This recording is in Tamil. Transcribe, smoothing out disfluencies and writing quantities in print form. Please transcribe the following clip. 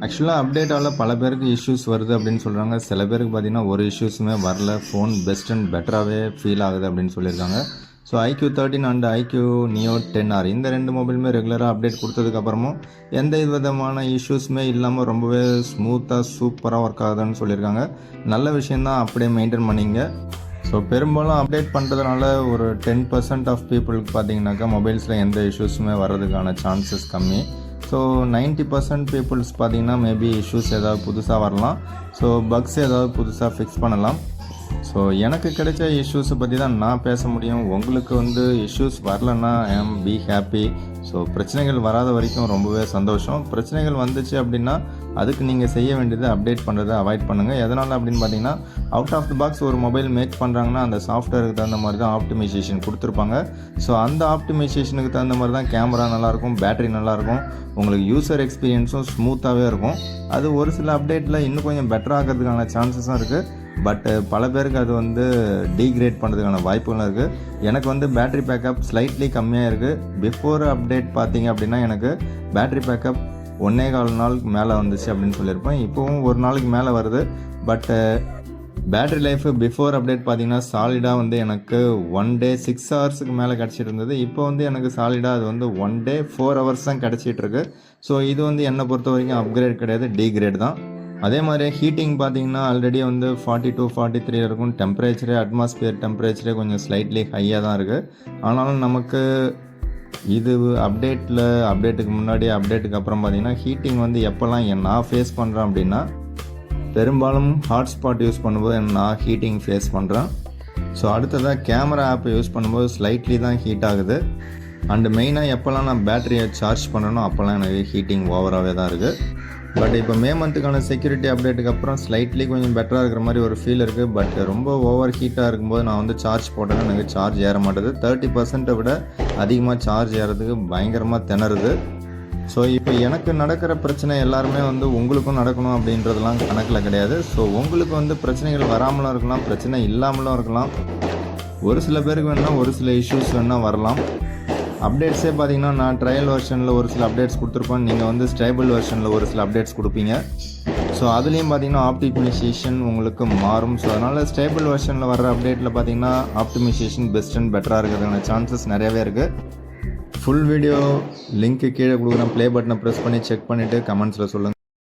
ஆக்சுவலாக அப்டேட்டால் பல பேருக்கு இஷ்யூஸ் வருது அப்படின்னு சொல்கிறாங்க. சில பேருக்கு பார்த்தீங்கன்னா ஒரு இஷ்யூஸுமே வரல. ஃபோன் பெஸ்ட் அண்ட் பெட்டராகவே ஃபீல் ஆகுது அப்படின்னு சொல்லியிருக்காங்க. So iQOO 13 and iQOO Neo 10R இந்த ரெண்டு மொபைலுமே ரெகுலராக அப்டேட் கொடுத்ததுக்கப்புறமும் எந்த விதமான இஷ்யூஸுமே இல்லாமல் ரொம்பவே ஸ்மூத்தாக சூப்பராக ஒர்க் ஆகுதுன்னு சொல்லியிருக்காங்க. நல்ல விஷயந்தான், அப்படியே மெயின்டைன் பண்ணிங்க. ஸோ பெரும்பாலும் அப்டேட் பண்ணுறதுனால ஒரு 10% ஆஃப் பீப்புளுக்கு பார்த்தீங்கன்னாக்கா மொபைல்ஸில் எந்த இஷ்யூஸுமே வர்றதுக்கான சான்சஸ் கம்மி. ஸோ 90% பீப்புள்ஸ் பார்த்தீங்கன்னா மேபி இஷ்யூஸ் ஏதாவது புதுசாக வரலாம். ஸோ பக்ஸ் ஏதாவது புதுசாக ஃபிக்ஸ் பண்ணலாம். ஸோ எனக்கு கிடைச்ச இஷ்யூஸை பற்றி தான் நான் பேச முடியும். உங்களுக்கு இஷ்யூஸ் வரலன்னா பி ஹாப்பி. ஸோ பிரச்சனைகள் வராத வரைக்கும் ரொம்பவே சந்தோஷம். பிரச்சனைகள் வந்துச்சு அப்படின்னா அதுக்கு நீங்கள் செய்ய வேண்டியது அப்டேட் பண்ணுறதை அவாய்ட் பண்ணுங்கள். எதனால் அப்படின்னு பார்த்தீங்கன்னா அவுட் ஆஃப் த பாக்ஸ் ஒரு மொபைல் மேக் பண்ணுறாங்கன்னா அந்த சாஃப்ட்வேருக்கு தகுந்த மாதிரி தான் ஆப்டிமைசேஷன் கொடுத்துருப்பாங்க. ஸோ அந்த ஆப்டிமைசேஷனுக்கு தகுந்த மாதிரி தான் கேமரா நல்லாயிருக்கும், பேட்டரி நல்லாயிருக்கும், உங்களுக்கு யூசர் எக்ஸ்பீரியன்ஸும் ஸ்மூத்தாகவே இருக்கும். அது ஒரு சில அப்டேட்டில் இன்னும் கொஞ்சம் பெட்டர் ஆகிறதுக்கான சான்சஸும் இருக்குது. பட் பல பேருக்கு அது டீக்ரேட் பண்ணுறதுக்கான வாய்ப்புகளும் இருக்குது. எனக்கு பேட்டரி பேக்கப் ஸ்லைட்லி கம்மியாக இருக்குது. பிஃபோர் அப்டேட் பார்த்தீங்க அப்படின்னா எனக்கு பேட்டரி பேக்கப் 1.25 நாளுக்கு மேலே வந்துச்சு அப்படின்னு சொல்லியிருப்பேன். இப்போவும் ஒரு நாளுக்கு மேலே வருது. But battery life before update பார்த்தீங்கன்னா சாலிடாக எனக்கு 1 டே 6 ஹவர்ஸுக்கு மேலே கிடச்சிட்டு இருந்தது. இப்போ எனக்கு சாலிடாக அது 1 டே 4 ஹவர்ஸ் தான் கிடச்சிட்ருக்கு. ஸோ இது என்னை பொறுத்த வரைக்கும் அப்கிரேட் கிடையாது, டீக்ரேட் தான். அதே மாதிரி ஹீட்டிங் பார்த்தீங்கன்னா ஆல்ரெடி 42 43 இருக்கும். டெம்பரேச்சரே அட்மாஸ்பியர் டெம்பரேச்சரே கொஞ்சம் ஸ்லைட்லி ஹையாக தான் இருக்குது. ஆனாலும் நமக்கு இது அப்டேட்டுக்கு முன்னாடி அப்டேட்டுக்கு அப்புறம் பார்த்தீங்கன்னா ஹீட்டிங் எப்போல்லாம் நான் ஃபேஸ் பண்ணுறேன் அப்படின்னா பெரும்பாலும் ஹாட்ஸ்பாட் யூஸ் பண்ணும்போது நான் ஹீட்டிங் ஃபேஸ் பண்ணுறேன். ஸோ அடுத்ததாக கேமரா ஆப்பை யூஸ் பண்ணும்போது ஸ்லைட்லி தான் ஹீட் ஆகுது. அண்டு மெயினாக எப்போல்லாம் நான் பேட்டரியை சார்ஜ் பண்ணணும் அப்போல்லாம் எனக்கு ஹீட்டிங் ஓவராகவே தான் இருக்குது. பட் இப்போ மே மந்த்துக்கான செக்யூரிட்டி அப்டேட்டுக்கு அப்புறம் ஸ்லைட்லி கொஞ்சம் பெட்டராக இருக்கிற மாதிரி ஒரு ஃபீல் இருக்குது. பட் ரொம்ப ஓவர் ஹீட்டாக இருக்கும்போது நான் சார்ஜ் போட்டேன்னா எனக்கு சார்ஜ் ஏற மாட்டேது. 30% விட அதிகமாக சார்ஜ் ஏறதுக்கு பயங்கரமாக திணறுது. ஸோ இப்போ எனக்கு நடக்கிற பிரச்சனை எல்லாருமே உங்களுக்கும் நடக்கணும் அப்படின்றதுலாம் கணக்கில் கிடையாது. ஸோ உங்களுக்கு பிரச்சனைகள் வராமலும் இருக்கலாம், பிரச்சனை இல்லாமலும் இருக்கலாம். ஒரு சில பேருக்கு வேணால் ஒரு சில இஷ்யூஸ் வேணால் வரலாம். அப்டேட்ஸே பார்த்தீங்கன்னா நான் ட்ரையல் வெர்ஷனில் ஒரு சில அப்டேட்ஸ் கொடுத்துருப்பேன். நீங்கள் ஸ்டேபிள் வெர்ஷனில் ஒரு சில அப்டேட்ஸ் கொடுப்பீங்க. ஸோ அதுலேயும் பார்த்தீங்கன்னா ஆப்டிமைசேஷன் உங்களுக்கு மாறும். ஸோ அதனால் ஸ்டேபிள் வெர்ஷனில் வர அப்டேட்டில் பார்த்தீங்கன்னா ஆப்டிமைசேஷன் பெஸ்ட் அண்ட் பெட்டராக இருக்கிறதுக்கான சான்சஸ் நிறையவே இருக்குது. ஃபுல் வீடியோ லிங்க்கு கீழே கொடுக்குறேன். ப்ளே பட்டனை ப்ரெஸ் பண்ணி செக் பண்ணிவிட்டு கமெண்ட்ஸில் சொல்லுங்கள்.